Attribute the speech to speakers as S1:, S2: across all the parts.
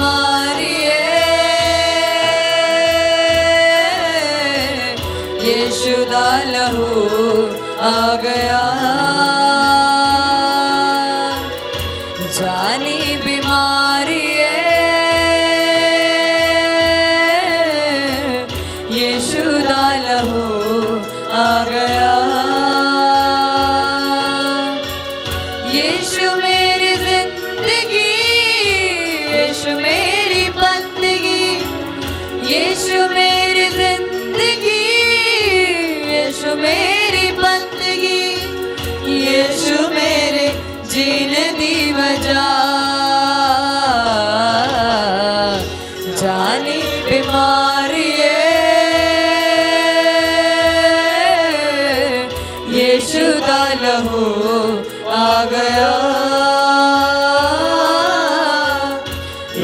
S1: बीमारी यीशु दा लहू आ गया, जानी बीमारी यीशु दा लहू आ गया। यीशु मेरी जिंदगी, यीशु मेरी बंदगी, यीशु मेरी जिंदगी, यीशु मेरी बंदगी, यीशु मेरे जीने दी वजह, जानी बीमारी यीशु दा लहू आ गया,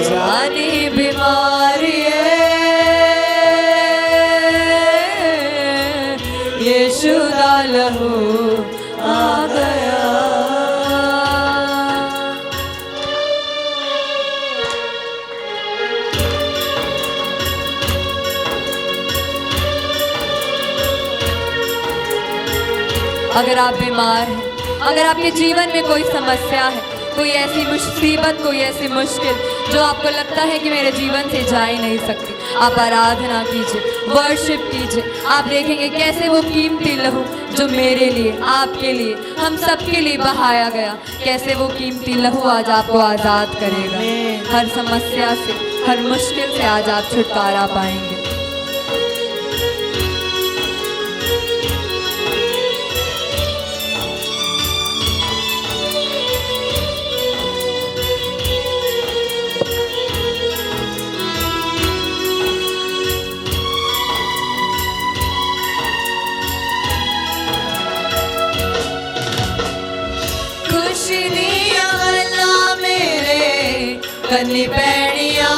S1: जानी बीमारी यीशु दा लहू आ गया। अगर आप बीमार हैं, अगर आपके जीवन में कोई समस्या है, कोई ऐसी मुसीबत, कोई ऐसी मुश्किल जो आपको लगता है कि मेरे जीवन से जा ही नहीं सकती, आप आराधना कीजिए, वर्शिप कीजिए। आप देखेंगे कैसे वो कीमती लहू जो मेरे लिए, आपके लिए, हम सबके लिए बहाया गया, कैसे वो कीमती लहू आज आपको आज़ाद करेगा। हर समस्या से, हर मुश्किल से आज आप छुटकारा पाएंगे। कन्नी पैड़ियां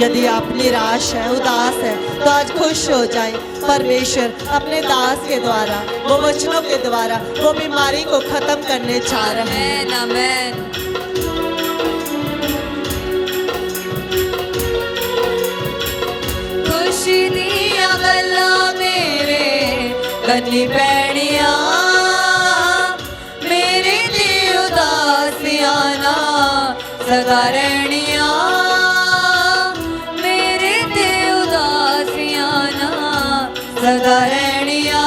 S2: यदि आप निराश है, उदास है, तो आज खुश हो जाएं। परमेश्वर अपने दास के द्वारा, वो वचनों के द्वारा वो बीमारी को खत्म करने चाह रहे हैं।
S1: आमीन। खुशी दिया गल्ला मेरे कन्नी पैड़ियां, मेरे ते उदासियाना सदा रहनिया, मेरे ते उदासियाना सदा रहनिया।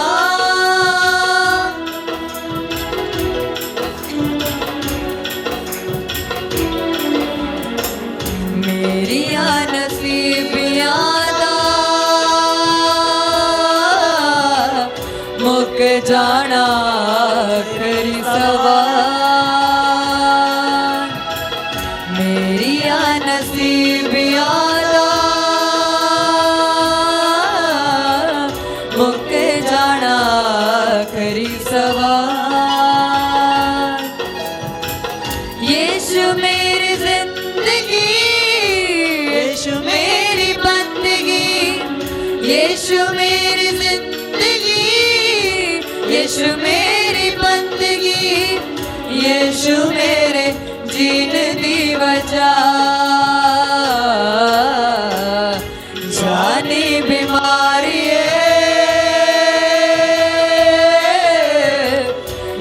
S1: मेरी नसीबियां दा मुक जाना खरी सवार, मेरी नसीबियां दा मुक जाना खरी सवार। यीशु मेरी जिंदगी, यीशु मेरी बंदगी, यीशु मेरी जिंदगी, यीशु मेरी बंदगी, यीशु मेरे जीने दी वजह, जानी बीमारी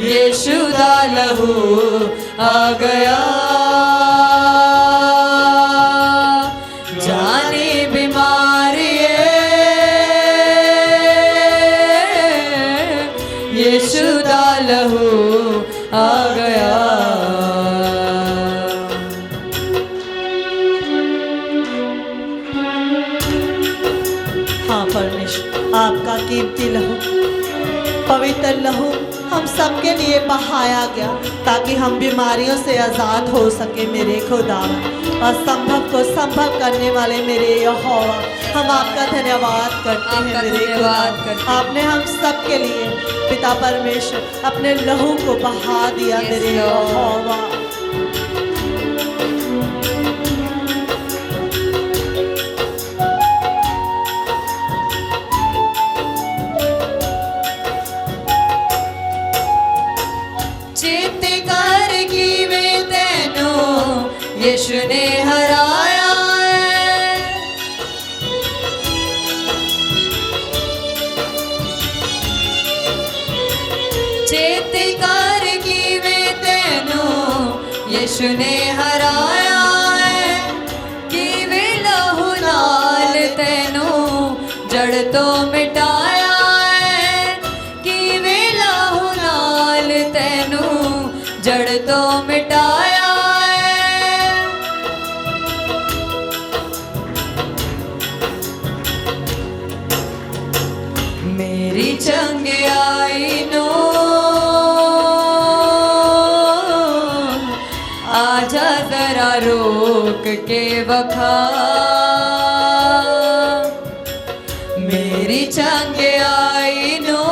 S1: यीशु दा लहू आ गया, जानी बीमारी यीशु दा लहू आ गया।
S2: हाँ परमेश्वर, आपका कीमती लहू, पवित्र लहू हम सबके लिए बहाया गया ताकि हम बीमारियों से आज़ाद हो सके। मेरे खुदा, असंभव को संभव करने वाले मेरे यहोवा, हम आपका धन्यवाद करते हैं। मेरे खुदा, आपने हम सबके लिए पिता परमेश्वर अपने लहू को बहा दिया। मेरे यहोवा,
S1: चेते का यीशु ने हराया है कि लहू नाल तेनू जड़ तो मिटाया है कि लहू नाल तेनू जड़ तो मिटाया है। मेरी चंगियाई नो आजा जरा रोक के वखा, मेरी चंगियाई नो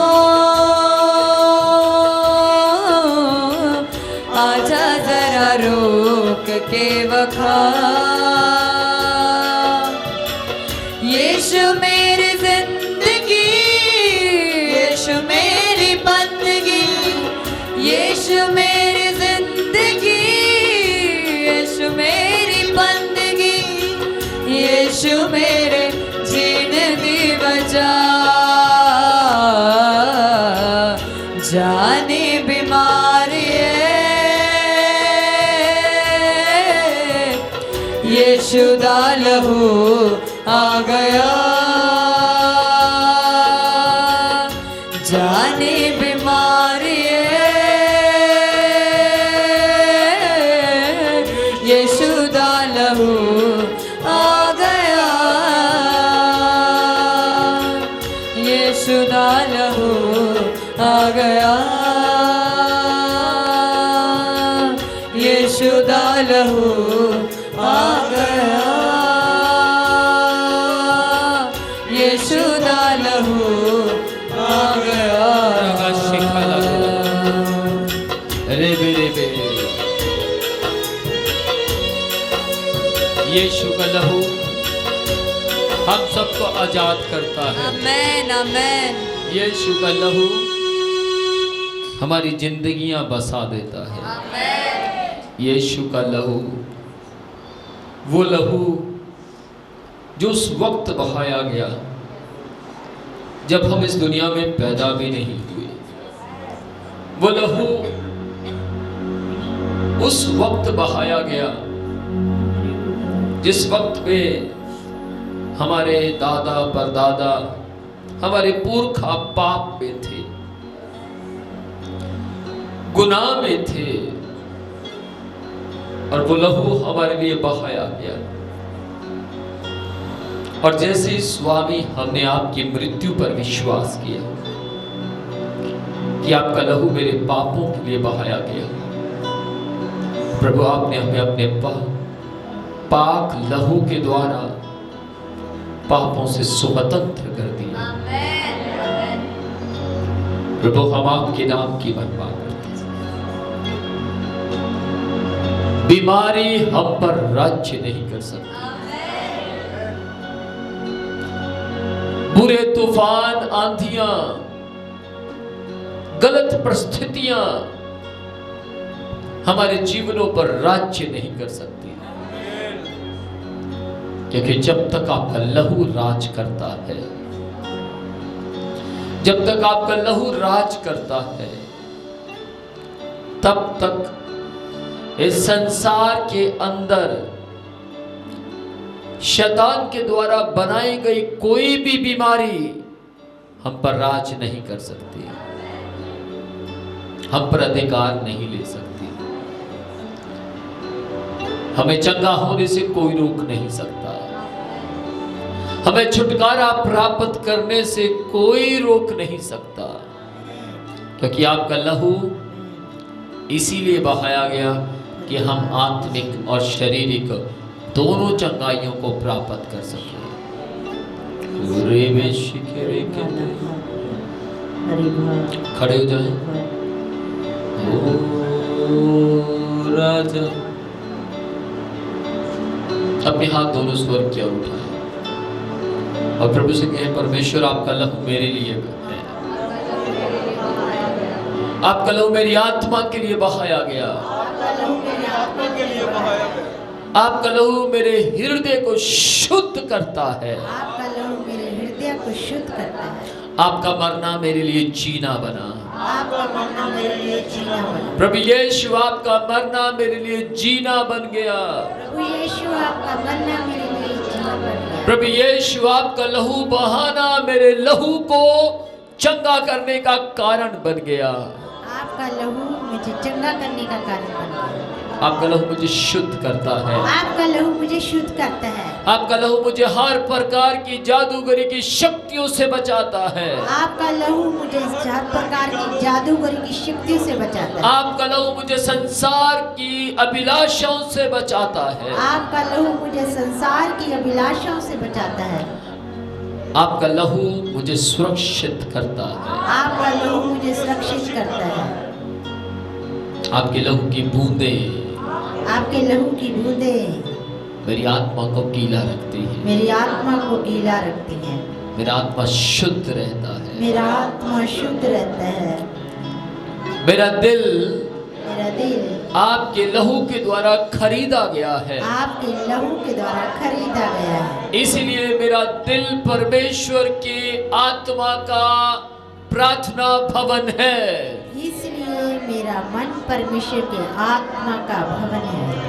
S1: आजा जरा रोक के वखा। यीशु मेरी जिंदगी, यीशु मेरी बंदगी, यीशु मेरी जिंदगी, यीशु मेरी बंदगी, यीशु मेरे जीने दी वजह। जाने बीमारी यीशु दा लहू आ गया। जाने बीमारी यीशु दा लहू आ गया। यीशु दा लहू आ गया। यीशु दा लहू आ गया। यीशु दा लहू आ गया।
S3: रेबे रेबे यीशु का लहू हम सबको आजाद करता है।
S1: आमेन आमेन।
S3: यीशु का लहू हमारी जिंदगियां बसा देता है।
S1: आमेन।
S3: यीशु का लहू वो लहू जो उस वक्त बहाया गया जब हम इस दुनिया में पैदा भी नहीं हुए। वो लहू उस वक्त बहाया गया जिस वक्त पे हमारे दादा परदादा हमारे पुरखा पाप में थे, गुनाह में थे, और वो लहू हमारे लिए बहाया गया। और जैसे ही स्वामी हमने आपकी मृत्यु पर विश्वास किया कि आपका लहू मेरे पापों के लिए बहाया गया, प्रभु आपने हमें अपने पाक लहू के द्वारा पापों से स्वतंत्र कर दिया। प्रभु हम आपके नाम की महिमा करते हैं। बीमारी हम पर राज्य नहीं कर सकती, बुरे तूफान आंधियां गलत परिस्थितियां हमारे जीवनों पर राज्य नहीं कर सकती, क्योंकि जब तक आपका लहू राज करता है, जब तक आपका लहू राज करता है, तब तक इस संसार के अंदर शैतान के द्वारा बनाई गई कोई भी बीमारी हम पर राज नहीं कर सकती, हम पर अधिकार नहीं ले सकती। हमें चंगा होने से कोई रोक नहीं सकता, हमें छुटकारा प्राप्त करने से कोई रोक नहीं सकता, क्योंकि आपका लहू इसीलिए बहाया गया कि हम आत्मिक और शारीरिक दोनों चंगाइयों को प्राप्त कर सकें। खड़े हो जाएं। ओ राजा, अपने हाथ दोनों स्वर की ओर उठाएं और प्रभु से कहें, परमेश्वर आपका लहू मेरे लिए है, आपका लहू मेरी आत्मा के लिए बहाया गया, आपका लहू मेरे हृदय को शुद्ध करता है,
S4: आपका लहू मेरे हृदय को शुद्ध करता है,
S3: आपका मरना मेरे लिए जीना बना,
S4: आपका मरना मेरे लिए जीना बन गया।
S3: प्रभु यीशु आपका मरना मेरे लिए जीना बन गया।
S4: प्रभु यीशु आपका मरना मेरे लिए जीना बन गया।
S3: प्रभु यीशु आपका लहू बहाना मेरे लहू को चंगा करने का कारण बन गया।
S4: आपका लहू मुझे चंगा करने का कारण बन गया।
S3: आपका लहू मुझे शुद्ध करता है।
S4: आपका लहू मुझे शुद्ध करता है।
S3: आपका लहू मुझे हर प्रकार की जादूगरी की शक्तियों से बचाता है।
S4: आपका लहू मुझे हर प्रकार की जादूगरी की शक्तियों से बचाता है।
S3: आपका लहू मुझे संसार की अभिलाषाओं से बचाता है।
S4: आपका लहू मुझे संसार की अभिलाषाओं से बचाता है।
S3: आपका लहू मुझे सुरक्षित करता है।
S4: आपका लहू मुझे सुरक्षित करता है।
S3: आपके लहू की बूंदें
S4: आपके लहू की बूंदें
S3: मेरी आत्मा को गीला रखती है।
S4: मेरी आत्मा को गीला रखती हैं।
S3: मेरा आत्मा शुद्ध रहता है।
S4: मेरा आत्मा शुद्ध रहता है।
S3: मेरा दिल
S4: मेरा दिल
S3: आपके लहू के द्वारा खरीदा गया है।
S4: आपके लहू के द्वारा खरीदा गया है।
S3: इसलिए मेरा दिल परमेश्वर के आत्मा का प्रार्थना भवन है।
S4: इसलिए मेरा मन परमेश्वर के आत्मा का भवन है।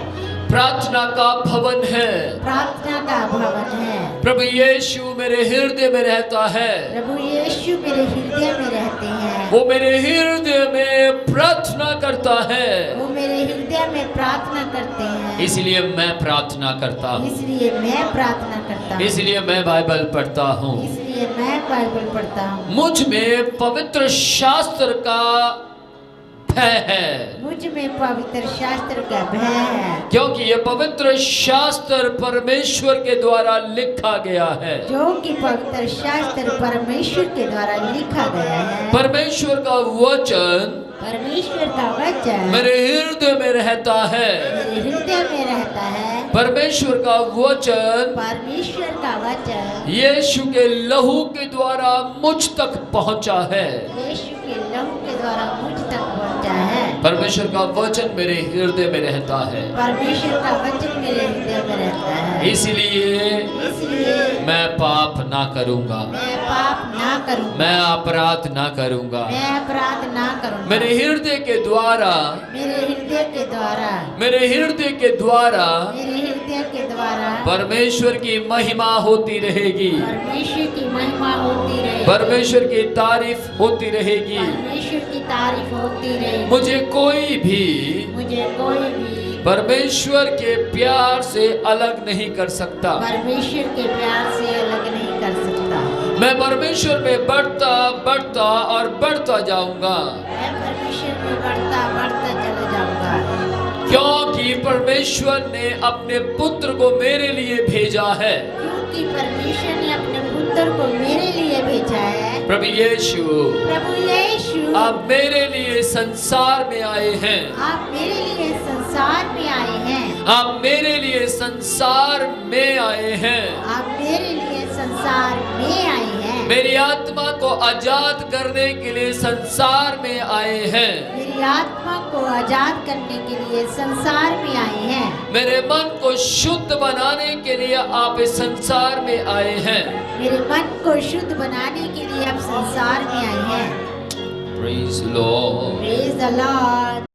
S3: प्रार्थना का भवन है।
S4: प्रार्थना का भवन है।
S3: प्रभु यीशु मेरे हृदय में रहता है।
S4: प्रभु यीशु मेरे हृदय में रहते हैं।
S3: वो मेरे हृदय में प्रार्थना करता है।
S4: वो मेरे हृदय में प्रार्थना करते हैं।
S3: इसलिए मैं प्रार्थना करता हूँ।
S4: इसलिए मैं प्रार्थना करता हूँ।
S3: इसलिए मैं बाइबल पढ़ता हूँ।
S4: इसलिए मैं बाइबल पढ़ता हूँ।
S3: मुझ में पवित्र शास्त्र का भय है।
S4: मुझ में पवित्र शास्त्र का भय है।
S3: क्योंकि ये पवित्र शास्त्र परमेश्वर के द्वारा लिखा गया है।
S4: जो कि पवित्र शास्त्र परमेश्वर के द्वारा लिखा गया है।
S3: परमेश्वर का वचन
S4: परमेश्वर का वचन
S3: मेरे हृदय में रहता है।
S4: मेरे हृदय में रहता है।
S3: परमेश्वर का वचन
S4: परमेश्वर का वचन
S3: यीशु के लहू के द्वारा मुझ तक पहुंचा है।
S4: यीशु के लहू के द्वारा मुझ तक पहुंचा है।
S3: परमेश्वर का वचन मेरे हृदय में रहता है।
S4: परमेश्वर का वचन मेरे हृदय में रहता है।
S3: इसलिए मैं पाप ना करूंगा।
S4: मैं पाप ना करूंगा।
S3: मैं अपराध ना करूंगा।
S4: मैं अपराध ना करूंगा।
S3: मेरे हृदय के द्वारा
S4: मेरे हृदय के द्वारा
S3: मेरे हृदय के द्वारा
S4: मेरे हृदय के द्वारा
S3: परमेश्वर की महिमा होती रहेगी।
S4: परमेश्वर की महिमा होती रहेगी।
S3: परमेश्वर की तारीफ होती रहेगी।
S4: परमेश्वर की तारीफ होती रहेगी।
S3: मुझे कोई भी परमेश्वर के प्यार से अलग नहीं कर सकता।
S4: परमेश्वर के प्यार से अलग नहीं कर सकता।
S3: मैं परमेश्वर में बढ़ता बढ़ता और बढ़ता जाऊंगा।
S4: मैं परमेश्वर में बढ़ता बढ़ता चला जाऊंगा।
S3: क्योंकि परमेश्वर ने अपने पुत्र को मेरे लिए भेजा है।
S4: क्योंकि परमेश्वर ने अपने पुत्र को मेरे लिए भेजा है।
S3: प्रभु यीशु आप मेरे लिए संसार में आए हैं।
S4: आप मेरे लिए संसार में आए हैं।
S3: आप मेरे लिए संसार में आए हैं।
S4: आप मेरे लिए संसार में आए हैं।
S3: मेरी आत्मा को आजाद करने के लिए संसार में आए हैं।
S4: मेरी आत्मा को आजाद करने के लिए संसार में आए हैं।
S3: मेरे मन को शुद्ध बनाने के लिए आप इस संसार में आए हैं।
S4: मेरे मन को शुद्ध बनाने के लिए आप संसार में आए हैं।
S3: Praise the Lord.
S4: Praise the Lord.